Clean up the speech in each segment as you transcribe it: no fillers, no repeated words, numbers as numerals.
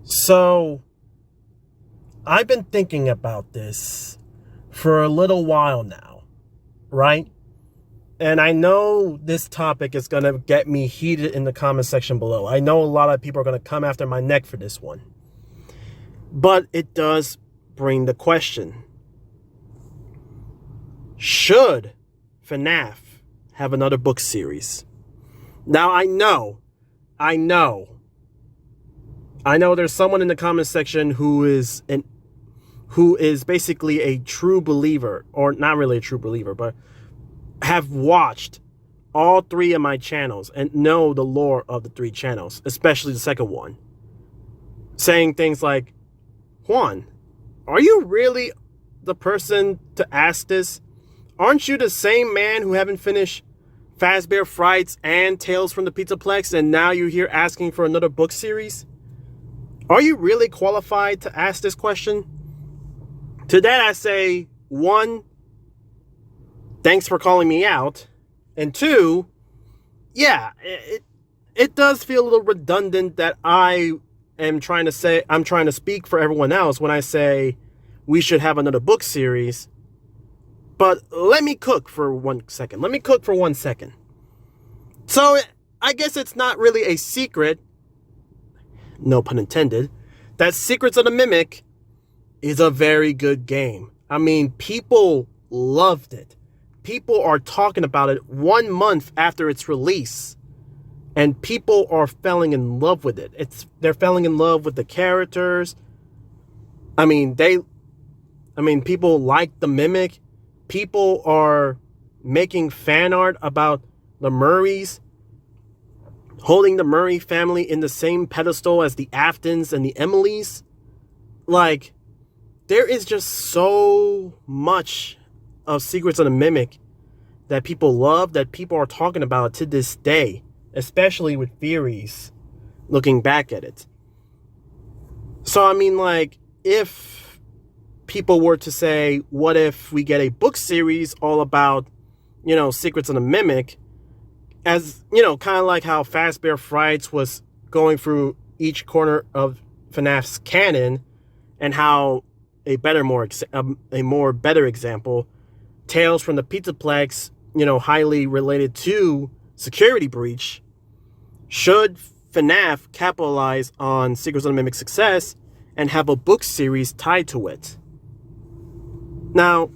So, I've been thinking about this for a little while now, right? And I know this topic is going to get me heated in the comment section below. I know a lot of people are going to come after my neck for this one. But it does bring the question. Should Fnaf have another book series? Now, I know there's someone in the comment section who is basically a true believer, or not really a true believer, but have watched all three of my channels and know the lore of the three channels, especially the second one, saying things like, Juan, are you really the person to ask this? Aren't you the same man who haven't finished Fazbear Frights and Tales from the Pizzaplex, and now you're here asking for another book series? Are you really qualified to ask this question? To that I say, one, thanks for calling me out. And two, yeah, it does feel a little redundant that I'm trying to speak for everyone else when I say we should have another book series. But let me cook for 1 second. So I guess it's not really a secret, no pun intended, that Secrets of the Mimic is a very good game. I mean, people loved it. People are talking about it 1 month after its release. And people are falling in love with it. They're falling in love with the characters. I mean, people like the Mimic. People are making fan art about the Murrays, holding the Murray family in the same pedestal as the Aftons and the Emilys. Like, there is just so much of Secrets of the Mimic that people love, that people are talking about to this day, especially with theories looking back at it. So, I mean, like, if people were to say, what if we get a book series all about, Secrets of the Mimic, as, kind of like how Fazbear Frights was going through each corner of FNAF's canon, and how a more better example, Tales from the Pizzaplex, highly related to Security Breach. Should FNAF capitalize on Secrets of the Mimic's success and have a book series tied to it? Now,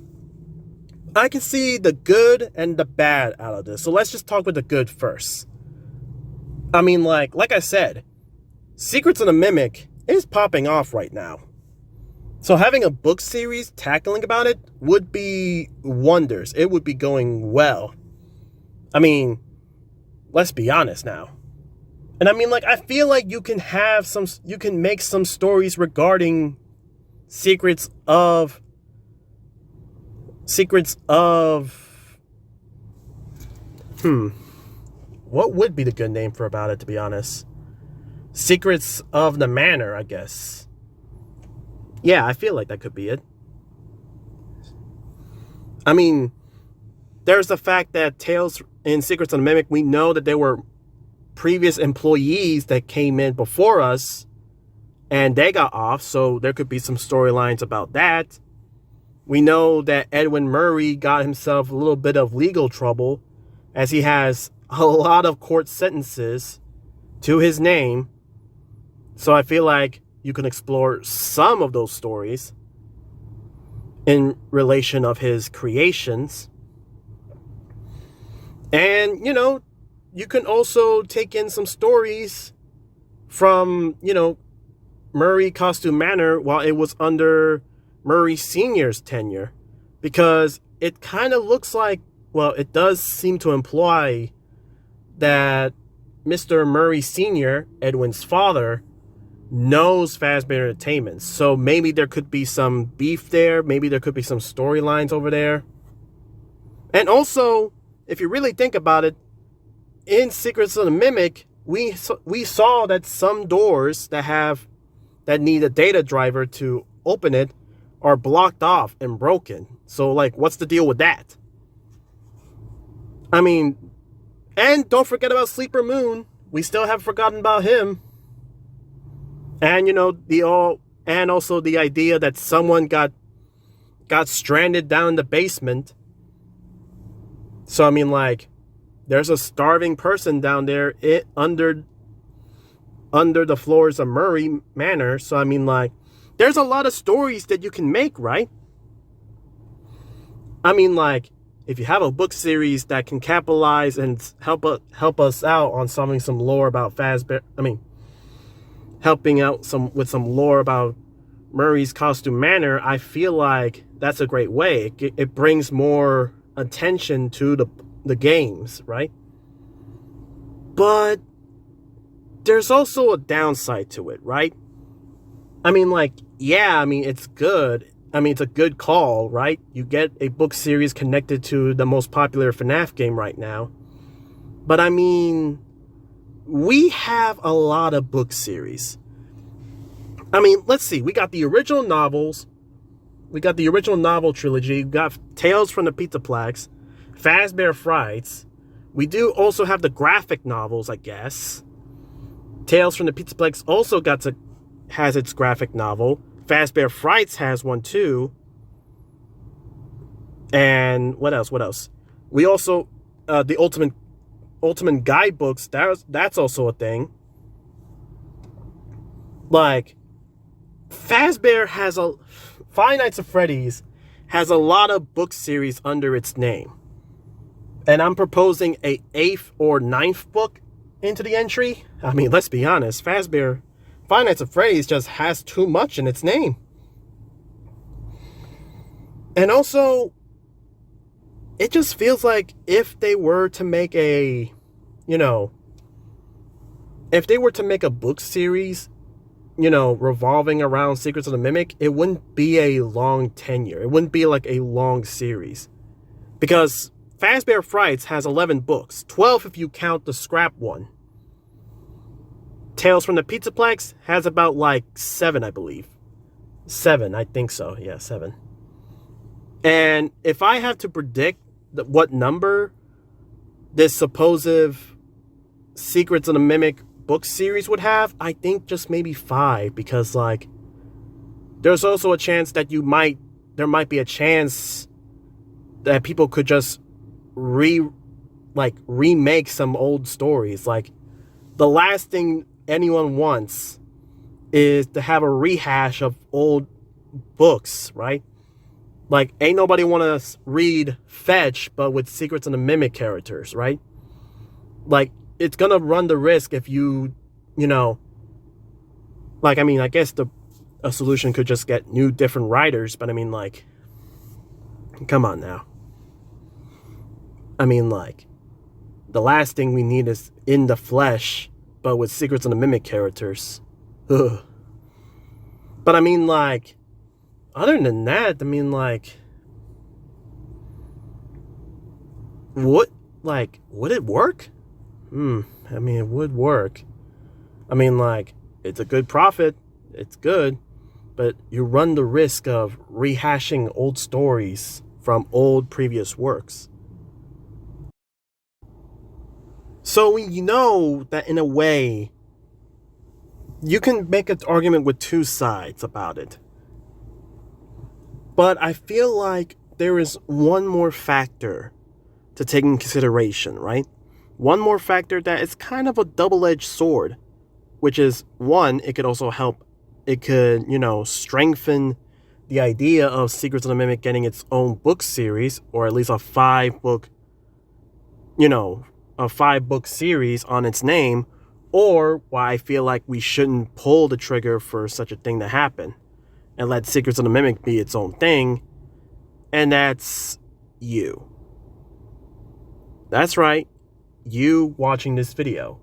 I can see the good and the bad out of this. So let's just talk with the good first. I mean, like I said, Secrets of the Mimic is popping off right now. So having a book series tackling about it would be wonders. It would be going well. I mean, let's be honest now. And I mean, I feel like you can make some stories regarding Secrets of what would be the good name for about it, to be honest? Secrets of the Manor, I guess. Yeah, I feel like that could be it. I mean, there's the fact that Tales in Secrets of the Mimic, we know that there were previous employees that came in before us and they got off, so there could be some storylines about that. We know that Edwin Murray got himself a little bit of legal trouble, as he has a lot of court sentences to his name. So I feel like you can explore some of those stories in relation of his creations. And, you can also take in some stories from, Murray Costume Manor while it was under Murray Sr.'s tenure, because it kind of looks like, well, it does seem to imply that Mr. Murray Sr., Edwin's father, knows Fazbear Entertainment. So maybe there could be some beef there. Maybe there could be some storylines over there. And also, if you really think about it, in Secrets of the Mimic, we saw that some doors that need a data driver to open it are blocked off and broken. So, what's the deal with that? I mean, and don't forget about Sleeper Moon. We still haven't forgotten about him. And and also the idea that someone got stranded down in the basement. So I mean, like, there's a starving person down there under the floors of Murray Manor. So I mean, like, there's a lot of stories that you can make, right? I mean, like, if you have a book series that can capitalize and help us out on solving some lore about Fazbear, helping out with some lore about Murray's Costume Manor, I feel like that's a great way. It brings more attention to the games, right? But there's also a downside to it, right? I mean, like, yeah, I mean, it's good. I mean, it's a good call, right? You get a book series connected to the most popular FNAF game right now. But I mean, we have a lot of book series. I mean, let's see. We got the original novels. We got the original novel trilogy. We got Tales from the Pizzaplex, Fazbear Frights. We do also have the graphic novels, I guess. Tales from the Pizzaplex also has its graphic novel. Fazbear Frights has one too. And what else? We also the Ultimate Guidebooks. That's also a thing. Like, Five Nights at Freddy's has a lot of book series under its name. And I'm proposing a 8th or 9th book into the entry. I mean, let's be honest, Five Nights at Freddy's just has too much in its name. And also, it just feels like if they were to make a book series, revolving around Secrets of the Mimic, it wouldn't be a long tenure. It wouldn't be like a long series. Because Fazbear Frights has 11 books, 12 if you count the scrap one. Tales from the Pizzaplex has about like 7, I believe. 7, I think so. Yeah, 7. And if I have to predict what number this supposed Secrets of the Mimic book series would have, I think just maybe 5, because like there's also a chance that there might be a chance that people could just remake some old stories. Like, the last thing anyone wants is to have a rehash of old books, right? Like, ain't nobody want to read Fetch but with Secrets of the Mimic characters, right? Like, it's gonna run the risk if you like, I mean, I guess a solution could just get different writers, but I mean, like, come on now. I mean, like, the last thing we need is In the Flesh, but with Secrets of the Mimic characters. Ugh. But I mean, like, other than that, I mean, like, would it work? I mean, it would work. I mean, like, it's a good profit. It's good. But you run the risk of rehashing old stories from old previous works. So we know that in a way, you can make an argument with two sides about it. But I feel like there is one more factor to take in consideration, right? One more factor that is kind of a double-edged sword, which is, one, it could also help, it could, strengthen the idea of Secrets of the Mimic getting its own book series, or at least a 5-book series on its name, or why I feel like we shouldn't pull the trigger for such a thing to happen and let Secrets of the Mimic be its own thing, and that's you. That's right. You watching this video,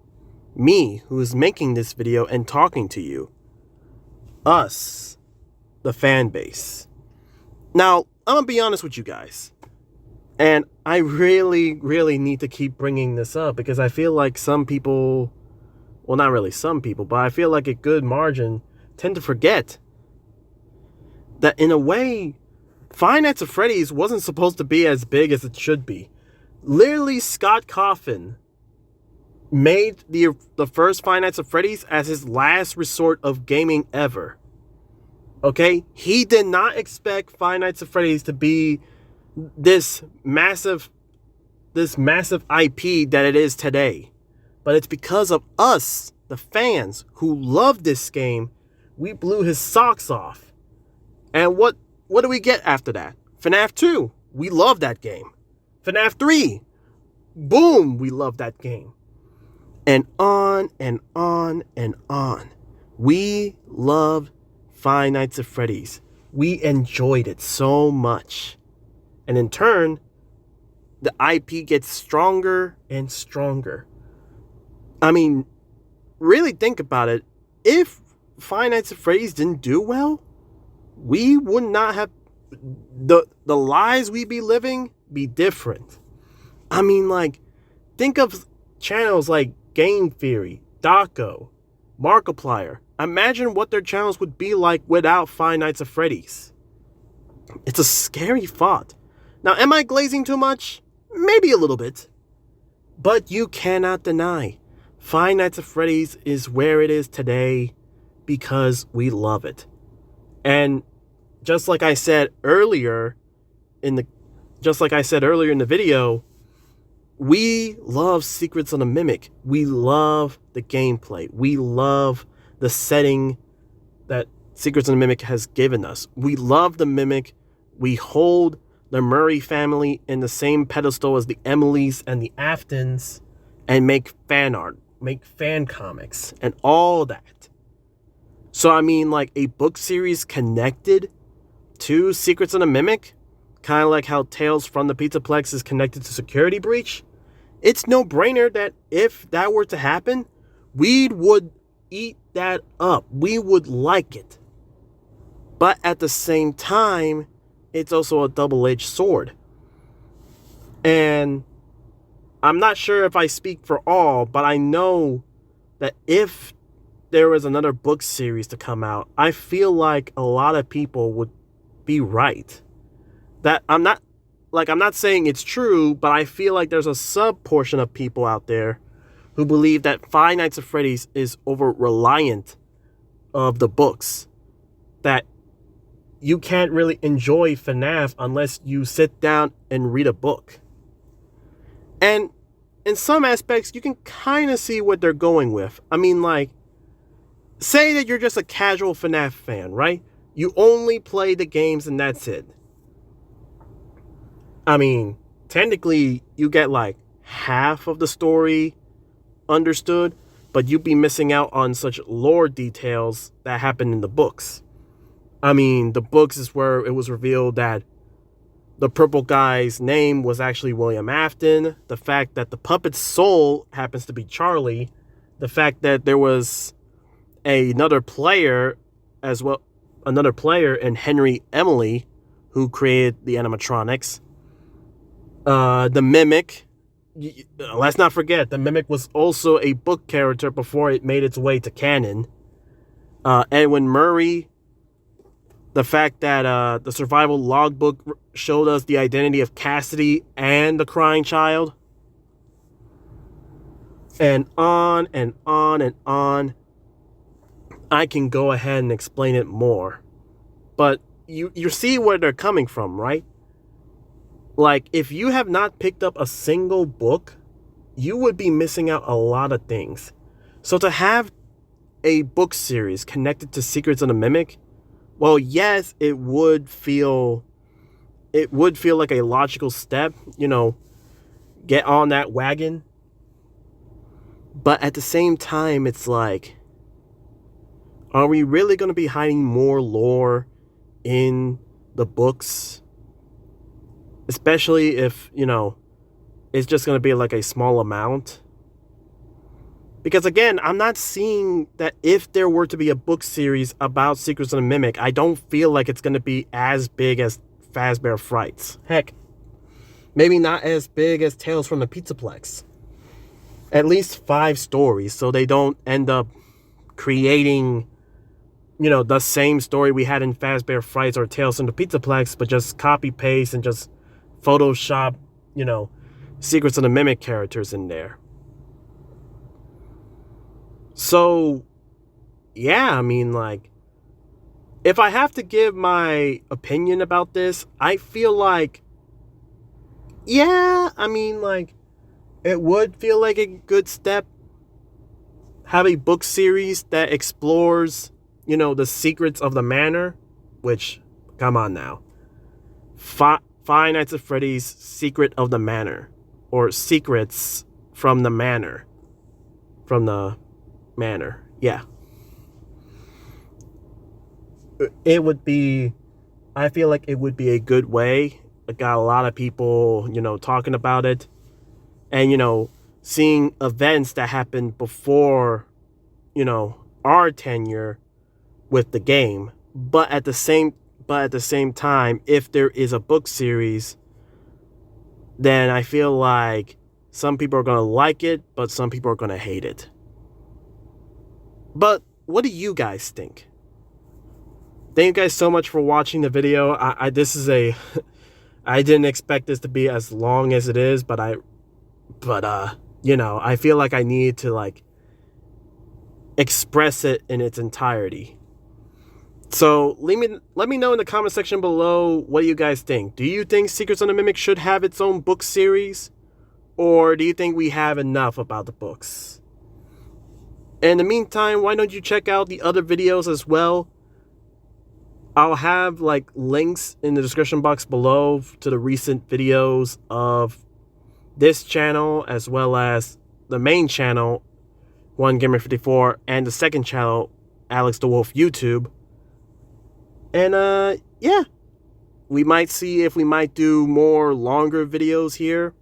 me who is making this video and talking to you, us, the fan base. Now, I'm gonna be honest with you guys, and I really, really need to keep bringing this up because I feel like some people, well, not really some people, but I feel like a good margin tend to forget that in a way, Five Nights at Freddy's wasn't supposed to be as big as it should be. Literally, Scott Cawthon made the first Five Nights at Freddy's as his last resort of gaming ever. Okay? He did not expect Five Nights at Freddy's to be this massive IP that it is today. But it's because of us, the fans who love this game, we blew his socks off. And what do we get after that? Fnaf 2, we love that game. Fnaf 3, boom, we love that game. And on and on and on. We love Five Nights at Freddy's. We enjoyed it so much. And in turn, the IP gets stronger and stronger. I mean, really think about it. If Five Nights at Freddy's didn't do well, we would not have the lives we be living be different. I mean, like, think of channels like Game Theory, Daco, Markiplier. Imagine what their channels would be like without Five Nights at Freddy's. It's a scary thought. Now, am I glazing too much? Maybe a little bit. But you cannot deny Five Nights at Freddy's is where it is today because we love it. And just like I said earlier in the video, we love Secrets of the Mimic. We love the gameplay. We love the setting that Secrets of the Mimic has given us. We love the Mimic. We hold the Murray family in the same pedestal as the Emilys and the Aftons and make fan art, make fan comics, and all that. So, I mean, like, a book series connected to Secrets of the Mimic, kind of like how Tales from the Pizzaplex is connected to Security Breach, it's no-brainer that if that were to happen, we would eat that up. We would like it. But at the same time, it's also a double-edged sword. And I'm not sure if I speak for all, but I know that if there was another book series to come out, I feel like a lot of people would be right. That I'm not saying it's true, but I feel like there's a sub portion of people out there who believe that Five Nights at Freddy's is over reliant of the books. That you can't really enjoy FNAF unless you sit down and read a book. And in some aspects, you can kind of see what they're going with. I mean, like, say that you're just a casual FNAF fan, right? You only play the games and that's it. I mean, technically, you get like half of the story understood, but you'd be missing out on such lore details that happen in the books. I mean, the books is where it was revealed that the purple guy's name was actually William Afton. The fact that the puppet's soul happens to be Charlie. The fact that there was another player in Henry Emily who created the animatronics. The Mimic. Let's not forget, the Mimic was also a book character before it made its way to canon. Edwin Murray. The fact that the survival logbook showed us the identity of Cassidy and the crying child. And on and on and on. I can go ahead and explain it more. But you see where they're coming from, right? Like, if you have not picked up a single book, you would be missing out a lot of things. So to have a book series connected to Secrets of the Mimic, well, yes, it would feel like a logical step, get on that wagon. But at the same time, it's like, are we really going to be hiding more lore in the books? Especially if, it's just going to be like a small amount. Because again, I'm not seeing that if there were to be a book series about Secrets of the Mimic, I don't feel like it's going to be as big as Fazbear Frights. Heck, maybe not as big as Tales from the Pizzaplex. At least 5 stories, so they don't end up creating, the same story we had in Fazbear Frights or Tales from the Pizzaplex, but just copy-paste and just Photoshop, Secrets of the Mimic characters in there. So, yeah, I mean, like, if I have to give my opinion about this, I feel like, yeah, I mean, like, it would feel like a good step. Have a book series that explores, the secrets of the manor, which, come on now. Five Nights at Freddy's Secret of the Manor, or Secrets from the Manor. From the Manor, yeah. It would be, I feel like it would be a good way. I got a lot of people, talking about it. And, seeing events that happened before, our tenure with the game. But at the same time, if there is a book series, then I feel like some people are going to like it, but some people are going to hate it. But what do you guys think? Thank you guys so much for watching the video. I didn't expect this to be as long as it is, but I feel like I need to like express it in its entirety. So let me know in the comment section below, what do you guys think? Do you think Secrets of the Mimic should have its own book series? Or do you think we have enough about the books? In the meantime, why don't you check out the other videos as well? I'll have like links in the description box below to the recent videos of this channel, as well as the main channel, One Gamer 54, and the second channel, Alex the Wolf YouTube. And yeah, we might see if we might do more longer videos here.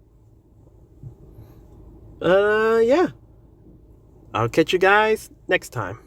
Yeah. I'll catch you guys next time.